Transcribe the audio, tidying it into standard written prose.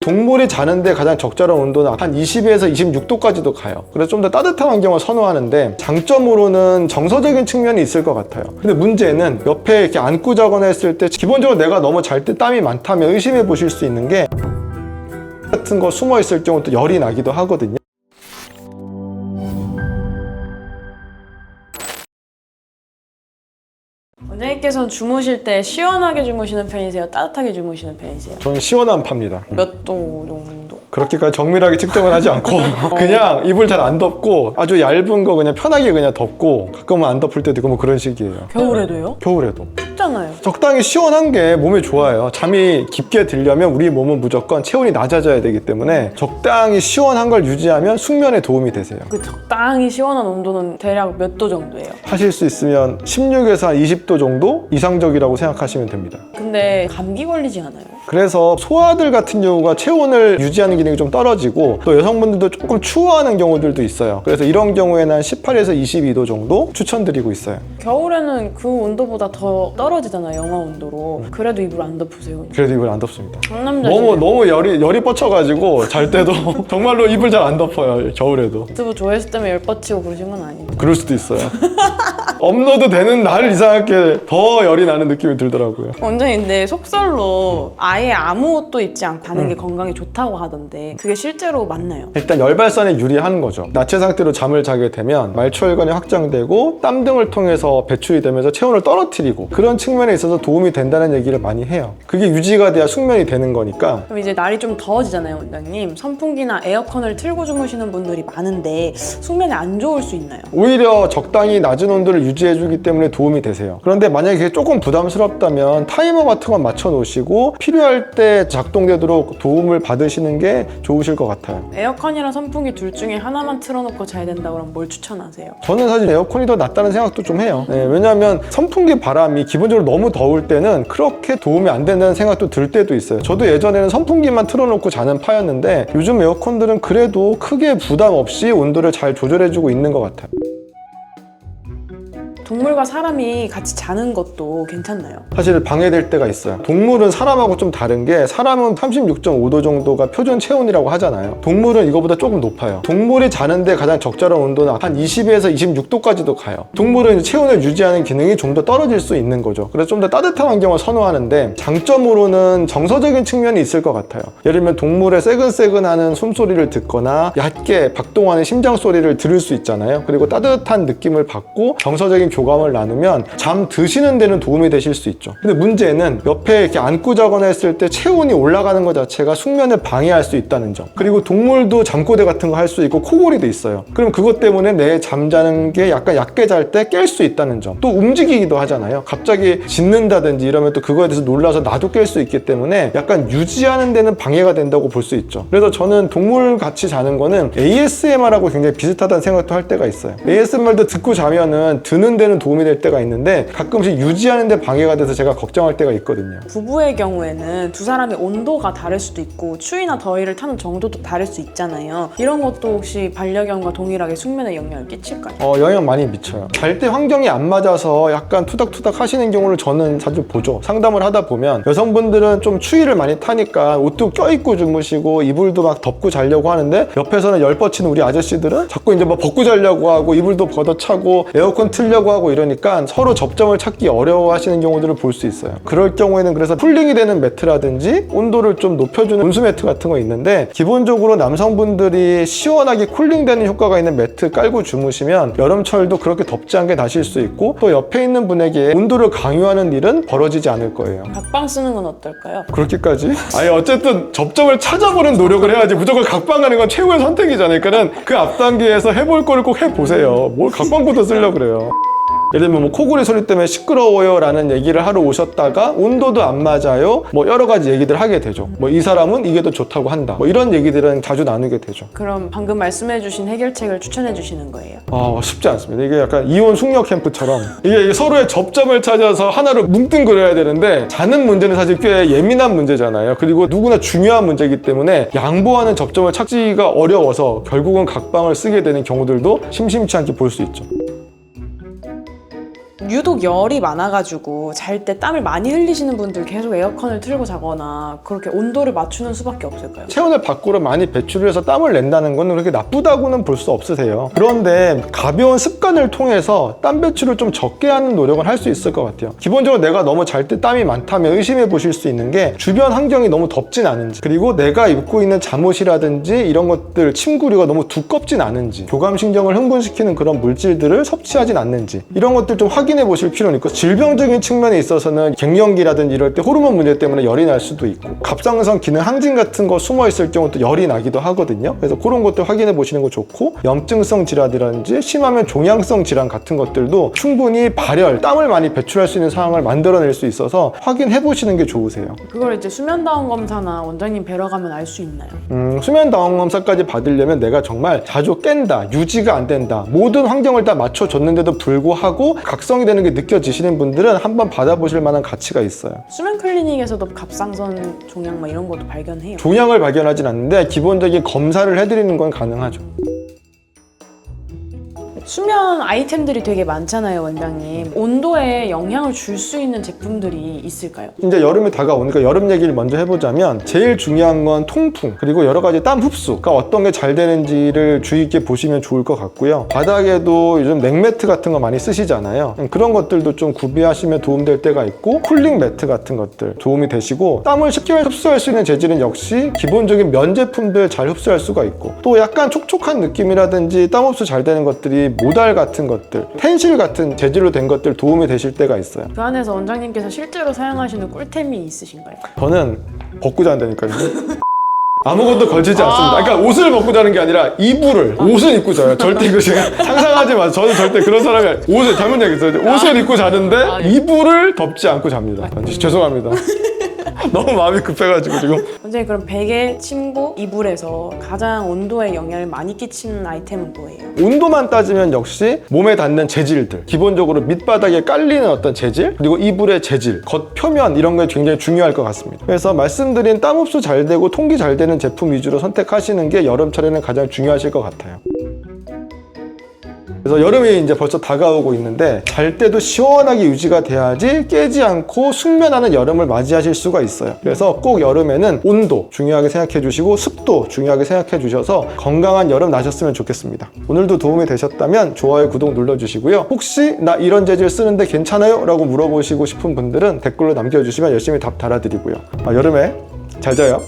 동물이 자는데 가장 적절한 온도는 한 20에서 26도까지도 가요. 그래서 좀 더 따뜻한 환경을 선호하는데 장점으로는 정서적인 측면이 있을 것 같아요. 근데 문제는 옆에 이렇게 안고 자거나 했을 때 기본적으로 내가 너무 잘 때 땀이 많다면 의심해 보실 수 있는 게 같은 거 숨어 있을 경우 또 열이 나기도 하거든요. 원장님께서는 주무실 때 시원하게 주무시는 편이세요? 따뜻하게 주무시는 편이세요? 저는 시원한 팝니다. 몇 도 정도? 그렇게까지 정밀하게 측정을 하지 않고 그냥 이불 잘 안 덮고 아주 얇은 거 그냥 편하게 그냥 덮고 가끔은 안 덮을 때도 있고 뭐 그런 식이에요. 겨울에도요? 겨울에도. 춥잖아요. 적당히 시원한 게 몸에 좋아요. 잠이 깊게 들려면 우리 몸은 무조건 체온이 낮아져야 되기 때문에 적당히 시원한 걸 유지하면 숙면에 도움이 되세요. 그 적당히 시원한 온도는 대략 몇 도 정도예요? 하실 수 있으면 16에서 한 20도 정도 이상적이라고 생각하시면 됩니다. 근데 감기 걸리지 않아요? 그래서 소아들 같은 경우가 체온을 유지하는 기능이 좀 떨어지고 또 여성분들도 조금 추워하는 경우들도 있어요. 그래서 이런 경우에는 한 18에서 22도 정도 추천드리고 있어요. 겨울에는 그 온도보다 더 떨어지잖아요, 영하 온도로. 그래도 이불 안 덮으세요? 그래도 이걸 안 덮습니다. 상남자시네요. 너무 열이 뻗쳐가지고 잘 때도 정말로 이불 잘 안 덮어요. 겨울에도. 유튜브 조회수 때문에 열 뻗치고 그러신 건 아니죠? 그럴 수도 있어요. 업로드 되는 날 이상하게 더 열이 나는 느낌이 들더라고요. 원장님, 근데 속설로 아예 아무 옷도 입지 않고 자는 게 건강에 좋다고 하던데 그게 실제로 맞나요? 일단 열발산에 유리한 거죠. 낮체 상태로 잠을 자게 되면 말초혈관이 확장되고 땀 등을 통해서 배출이 되면서 체온을 떨어뜨리고 그런 측면에 있어서 도움이 된다는 얘기를 많이 해요. 그게 유지가 돼야 숙면이 되는 거니까. 그럼 이제 날이 좀 더워지잖아요, 원장님. 선풍기나 에어컨을 틀고 주무시는 분들이 많은데 숙면에 안 좋을 수 있나요? 오히려 적당히 낮은 온도를 유지해주기 때문에 도움이 되세요. 그런데 만약에 그게 조금 부담스럽다면 타이머 같은 거 맞춰 놓으시고 필요할 때 작동되도록 도움을 받으시는 게 좋으실 것 같아요. 에어컨이랑 선풍기 둘 중에 하나만 틀어놓고 자야 된다 그러면 뭘 추천하세요? 저는 사실 에어컨이 더 낫다는 생각도 좀 해요. 왜냐하면 선풍기 바람이 기본적으로 너무 더울 때는 그렇게 도움이 안 된다는 생각도 들 때도 있어요. 저도 예전에는 선풍기만 틀어놓고 자는 파였는데 요즘 에어컨들은 그래도 크게 부담 없이 온도를 잘 조절해주고 있는 것 같아요. 동물과 사람이 같이 자는 것도 괜찮나요? 사실 방해될 때가 있어요. 동물은 사람하고 좀 다른 게 사람은 36.5도 정도가 표준 체온이라고 하잖아요. 동물은 이거보다 조금 높아요. 동물이 자는데 가장 적절한 온도는 한 20에서 26도까지도 가요. 동물은 체온을 유지하는 기능이 좀 더 떨어질 수 있는 거죠. 그래서 좀 더 따뜻한 환경을 선호하는데 장점으로는 정서적인 측면이 있을 것 같아요. 예를 들면 동물의 새근새근하는 숨소리를 듣거나 얕게 박동하는 심장 소리를 들을 수 있잖아요. 그리고 따뜻한 느낌을 받고 정서적인 교감을 나누면 잠 드시는 데는 도움이 되실 수 있죠. 근데 문제는 옆에 이렇게 안고 자거나 했을 때 체온이 올라가는 것 자체가 숙면을 방해할 수 있다는 점. 그리고 동물도 잠꼬대 같은 거 할 수 있고 코골이도 있어요. 그럼 그것 때문에 내 잠자는 게 약간 얕게 잘 때 깰 수 있다는 점. 또 움직이기도 하잖아요. 갑자기 짖는다든지 이러면 또 그거에 대해서 놀라서 나도 깰 수 있기 때문에 약간 유지하는 데는 방해가 된다고 볼 수 있죠. 그래서 저는 동물 같이 자는 거는 ASMR하고 굉장히 비슷하다는 생각도 할 때가 있어요. ASMR도 듣고 자면은 드는 데는 도움이 될 때가 있는데 가끔씩 유지하는 데 방해가 돼서 제가 걱정할 때가 있거든요. 부부의 경우에는 두 사람의 온도가 다를 수도 있고 추위나 더위를 타는 정도도 다를 수 있잖아요. 이런 것도 혹시 반려견과 동일하게 숙면에 영향을 끼칠까요? 영향 많이 미쳐요. 잘 때 환경이 안 맞아서 약간 투닥투닥 하시는 경우를 저는 자주 보죠. 상담을 하다 보면 여성분들은 좀 추위를 많이 타니까 옷도 껴입고 주무시고 이불도 막 덮고 자려고 하는데 옆에서는 열 뻗치는 우리 아저씨들은 자꾸 이제 막 벗고 자려고 하고 이불도 걷어차고 에어컨 틀려고 하고 이러니까 서로 접점을 찾기 어려워하시는 경우들을 볼 수 있어요. 그럴 경우에는 그래서 쿨링이 되는 매트라든지 온도를 좀 높여주는 온수 매트 같은 거 있는데 기본적으로 남성분들이 시원하게 쿨링되는 효과가 있는 매트 깔고 주무시면 여름철도 그렇게 덥지 않게 나실 수 있고 또 옆에 있는 분에게 온도를 강요하는 일은 벌어지지 않을 거예요. 각방 쓰는 건 어떨까요? 그렇게까지? 아니 어쨌든 접점을 찾아보는 노력을 해야지 무조건 각방하는 건 최후의 선택이잖아요. 그러니까 그 앞단계에서 해볼 거를 꼭 해보세요. 뭘 각방부터 쓰려고 그래요. 예를 들면 뭐 코골이 소리 때문에 시끄러워요 라는 얘기를 하러 오셨다가 온도도 안 맞아요 뭐 여러 가지 얘기들 하게 되죠. 뭐 이 사람은 이게 더 좋다고 한다 뭐 이런 얘기들은 자주 나누게 되죠. 그럼 방금 말씀해주신 해결책을 추천해 주시는 거예요? 쉽지 않습니다. 이게 약간 이혼 숙녀 캠프처럼 이게 서로의 접점을 찾아서 하나로 뭉뚱그려야 되는데 자는 문제는 사실 꽤 예민한 문제잖아요. 그리고 누구나 중요한 문제이기 때문에 양보하는 접점을 찾기가 어려워서 결국은 각방을 쓰게 되는 경우들도 심심치 않게 볼 수 있죠. 유독 열이 많아가지고 잘 때 땀을 많이 흘리시는 분들 계속 에어컨을 틀고 자거나 그렇게 온도를 맞추는 수밖에 없을까요? 체온을 밖으로 많이 배출을 해서 땀을 낸다는 건 그렇게 나쁘다고는 볼 수 없으세요. 그런데 가벼운 습관을 통해서 땀 배출을 좀 적게 하는 노력을 할 수 있을 것 같아요. 기본적으로 내가 너무 잘 때 땀이 많다면 의심해 보실 수 있는 게 주변 환경이 너무 덥진 않은지, 그리고 내가 입고 있는 잠옷이라든지 이런 것들 침구류가 너무 두껍진 않은지, 교감신경을 흥분시키는 그런 물질들을 섭취하진 않는지, 이런 것들 좀 확인해 보실 필요는 있고, 질병적인 측면에 있어서는 갱년기라든지 이럴 때 호르몬 문제 때문에 열이 날 수도 있고, 갑상선 기능 항진 같은 거 숨어 있을 경우 또 열이 나기도 하거든요. 그래서 그런 것들 확인해 보시는 거 좋고, 염증성 질환이라든지 심하면 종양성 질환 같은 것들도 충분히 발열, 땀을 많이 배출할 수 있는 상황을 만들어낼 수 있어서 확인해 보시는 게 좋으세요. 그걸 이제 수면다운 검사나 원장님 뵈러 가면 알 수 있나요? 수면다운 검사까지 받으려면 내가 정말 자주 깬다, 유지가 안 된다, 모든 환경을 다 맞춰줬는데도 불구하고 각성이 되는 게 느껴지시는 분들은 한번 받아보실 만한 가치가 있어요. 수면 클리닉에서도 갑상선 종양 이런 것도 발견해요. 종양을 발견하진 않는데 기본적인 검사를 해드리는 건 가능하죠. 수면 아이템들이 되게 많잖아요, 원장님. 온도에 영향을 줄 수 있는 제품들이 있을까요? 이제 여름이 다가오니까 여름 얘기를 먼저 해보자면, 제일 중요한 건 통풍, 그리고 여러 가지 땀 흡수가 어떤 게 잘 되는지를 주의 있게 보시면 좋을 것 같고요. 바닥에도 요즘 냉매트 같은 거 많이 쓰시잖아요. 그런 것들도 좀 구비하시면 도움될 때가 있고, 쿨링 매트 같은 것들 도움이 되시고, 땀을 쉽게 흡수할 수 있는 재질은 역시 기본적인 면 제품들 잘 흡수할 수가 있고, 또 약간 촉촉한 느낌이라든지 땀 흡수 잘 되는 것들이 모달 같은 것들, 텐실 같은 재질로 된 것들 도움이 되실 때가 있어요. 그 안에서 원장님께서 실제로 사용하시는 꿀템이 있으신가요? 저는 벗고 잔다니까요. 아무것도 걸치지 않습니다. 그러니까 옷을 벗고 자는 게 아니라 이불을, 옷을 입고 자요. 절대 그 제가 상상하지 마세요. 저는 절대 그런 사람이 아니에요. 옷을 잘못 얘기했어요. 옷을 입고 자는데 이불을 덮지 않고 잡니다. 죄송합니다. 너무 마음이 급해가지고 지금. 원장님, 그럼 베개, 침구, 이불에서 가장 온도에 영향을 많이 끼치는 아이템은 뭐예요? 온도만 따지면 역시 몸에 닿는 재질들, 기본적으로 밑바닥에 깔리는 어떤 재질, 그리고 이불의 재질, 겉 표면, 이런 게 굉장히 중요할 것 같습니다. 그래서 말씀드린 땀 흡수 잘 되고 통기 잘 되는 제품 위주로 선택하시는 게 여름철에는 가장 중요하실 것 같아요. 그래서 여름이 이제 벌써 다가오고 있는데, 잘 때도 시원하게 유지가 돼야지 깨지 않고 숙면하는 여름을 맞이하실 수가 있어요. 그래서 꼭 여름에는 온도 중요하게 생각해 주시고, 습도 중요하게 생각해 주셔서 건강한 여름 나셨으면 좋겠습니다. 오늘도 도움이 되셨다면 좋아요, 구독 눌러주시고요. 혹시 나 이런 재질 쓰는데 괜찮아요? 라고 물어보시고 싶은 분들은 댓글로 남겨주시면 열심히 답 달아드리고요. 여름에 잘 자요.